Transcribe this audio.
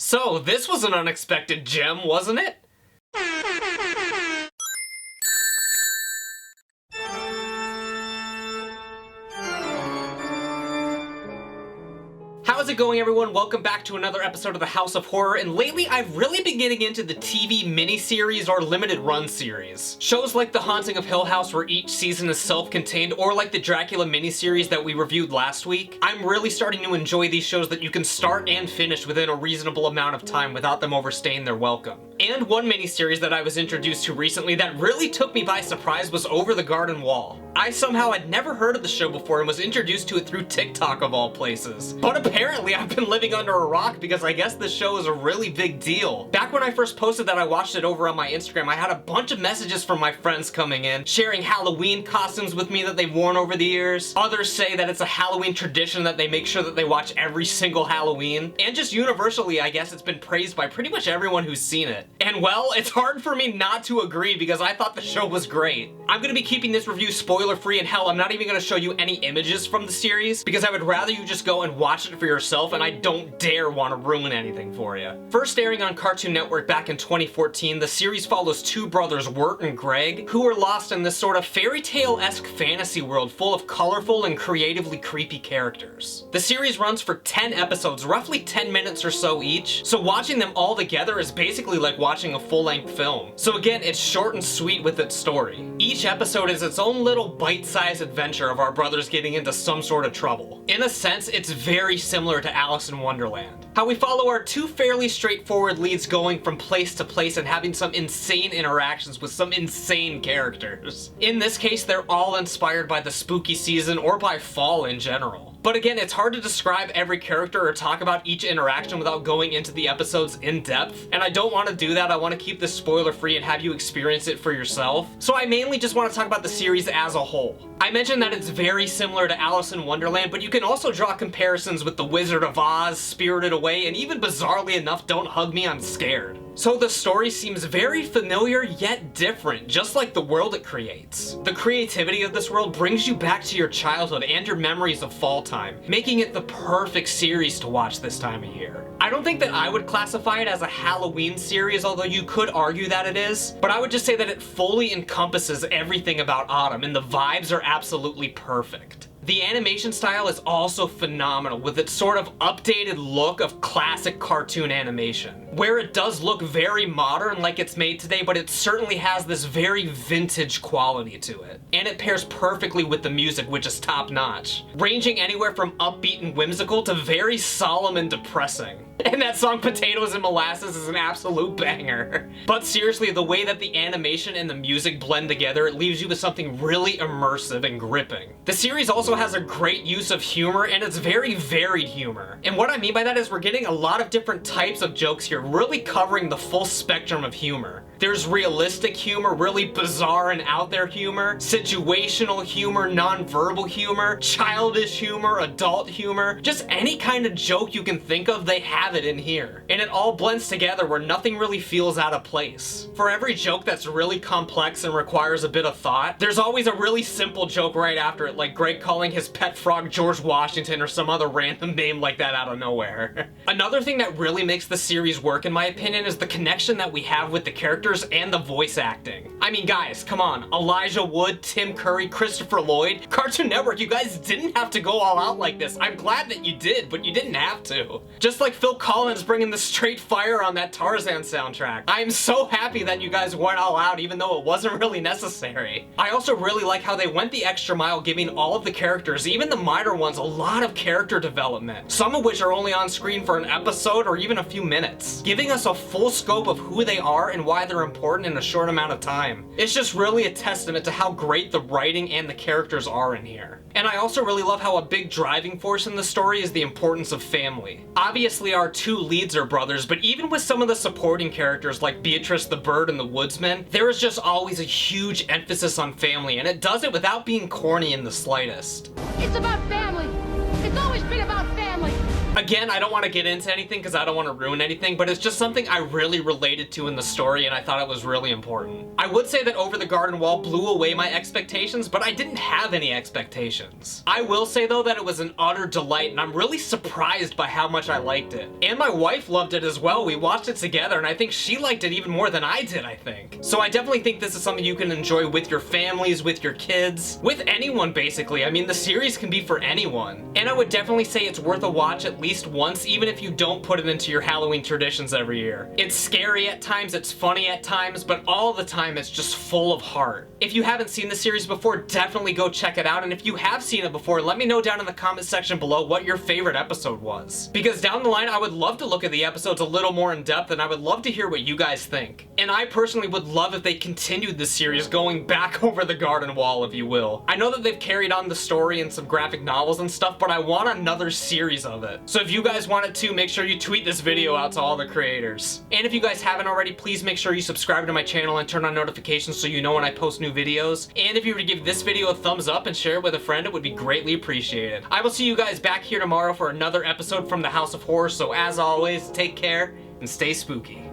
So, this was an unexpected gem, wasn't it? How's it going, everyone? Welcome back to another episode of the House of Horror, and lately I've really been getting into the TV miniseries or limited run series. Shows like The Haunting of Hill House, where each season is self-contained, or like the Dracula miniseries that we reviewed last week. I'm really starting to enjoy these shows that you can start and finish within a reasonable amount of time without them overstaying their welcome. And one miniseries that I was introduced to recently that really took me by surprise was Over the Garden Wall. I somehow had never heard of the show before and was introduced to it through TikTok of all places. But apparently I've been living under a rock because I guess this show is a really big deal. Back when I first posted that I watched it over on my Instagram, I had a bunch of messages from my friends coming in, sharing Halloween costumes with me that they've worn over the years. Others say that it's a Halloween tradition that they make sure that they watch every single Halloween. And just universally, I guess it's been praised by pretty much everyone who's seen it. And well, it's hard for me not to agree because I thought the show was great. I'm gonna be keeping this review spoiler free, and hell, I'm not even gonna show you any images from the series because I would rather you just go and watch it for yourself, and I don't dare want to ruin anything for you. First airing on Cartoon Network back in 2014, the series follows two brothers, Wirt and Greg, who are lost in this sort of fairy tale-esque fantasy world full of colorful and creatively creepy characters. The series runs for 10 episodes, roughly 10 minutes or so each, so watching them all together is basically like watching a full-length film. So again, it's short and sweet with its story. Each episode is its own little bite-sized adventure of our brothers getting into some sort of trouble. In a sense, it's very similar to Alice in Wonderland. How we follow our two fairly straightforward leads going from place to place and having some insane interactions with some insane characters. In this case, they're all inspired by the spooky season or by fall in general. But again, it's hard to describe every character or talk about each interaction without going into the episodes in depth, and I don't want to do that. I want to keep this spoiler free and have you experience it for yourself. So I mainly just want to talk about the series as a whole. I mentioned that it's very similar to Alice in Wonderland, but you can also draw comparisons with The Wizard of Oz, Spirited Away, and even bizarrely enough, Don't Hug Me, I'm Scared. So the story seems very familiar yet different, just like the world it creates. The creativity of this world brings you back to your childhood and your memories of fall time, making it the perfect series to watch this time of year. I don't think that I would classify it as a Halloween series, although you could argue that it is, but I would just say that it fully encompasses everything about autumn, and the vibes are absolutely perfect. The animation style is also phenomenal, with its sort of updated look of classic cartoon animation, where it does look very modern like it's made today, but it certainly has this very vintage quality to it. And it pairs perfectly with the music, which is top-notch, ranging anywhere from upbeat and whimsical to very solemn and depressing. And that song Potatoes and Molasses is an absolute banger. But seriously, the way that the animation and the music blend together, it leaves you with something really immersive and gripping. The series also has a great use of humor, and it's very varied humor. And what I mean by that is we're getting a lot of different types of jokes here, really covering the full spectrum of humor. There's realistic humor, really bizarre and out there humor, situational humor, non-verbal humor, childish humor, adult humor, just any kind of joke you can think of, they have it in here. And it all blends together where nothing really feels out of place. For every joke that's really complex and requires a bit of thought, there's always a really simple joke right after it, like Greg calling his pet frog George Washington or some other random name like that out of nowhere. Another thing that really makes the series work, in my opinion, is the connection that we have with the characters and the voice acting. I mean, guys, come on. Elijah Wood, Tim Curry, Christopher Lloyd. Cartoon Network, you guys didn't have to go all out like this. I'm glad that you did, but you didn't have to. Just like Phil Collins bringing the straight fire on that Tarzan soundtrack. I am so happy that you guys went all out even though it wasn't really necessary. I also really like how they went the extra mile, giving all of the characters, even the minor ones, a lot of character development, some of which are only on screen for an episode or even a few minutes, giving us a full scope of who they are and why they're important in a short amount of time. It's just really a testament to how great the writing and the characters are in here. And I also really love how a big driving force in the story is the importance of family. Obviously our two leads are brothers, but even with some of the supporting characters like Beatrice the Bird and the Woodsman, there is just always a huge emphasis on family, and it does it without being corny in the slightest. It's about family. It's always been about family. Again, I don't want to get into anything because I don't want to ruin anything, but it's just something I really related to in the story and I thought it was really important. I would say that Over the Garden Wall blew away my expectations, but I didn't have any expectations. I will say though that it was an utter delight and I'm really surprised by how much I liked it. And my wife loved it as well. We watched it together and I think she liked it even more than I did, I think. So I definitely think this is something you can enjoy with your families, with your kids, with anyone basically. I mean, the series can be for anyone. And I would definitely say it's worth a watch at least once, even if you don't put it into your Halloween traditions every year. It's scary at times, it's funny at times, but all the time it's just full of heart. If you haven't seen the series before, definitely go check it out, and if you have seen it before, let me know down in the comment section below what your favorite episode was. Because down the line, I would love to look at the episodes a little more in depth, and I would love to hear what you guys think. And I personally would love if they continued this series going back over the garden wall, if you will. I know that they've carried on the story in some graphic novels and stuff, but I want another series of it. So if you guys want it too, make sure you tweet this video out to all the creators. And if you guys haven't already, please make sure you subscribe to my channel and turn on notifications so you know when I post new videos. And if you were to give this video a thumbs up and share it with a friend, it would be greatly appreciated. I will see you guys back here tomorrow for another episode from the House of Horror, so as always, take care and stay spooky.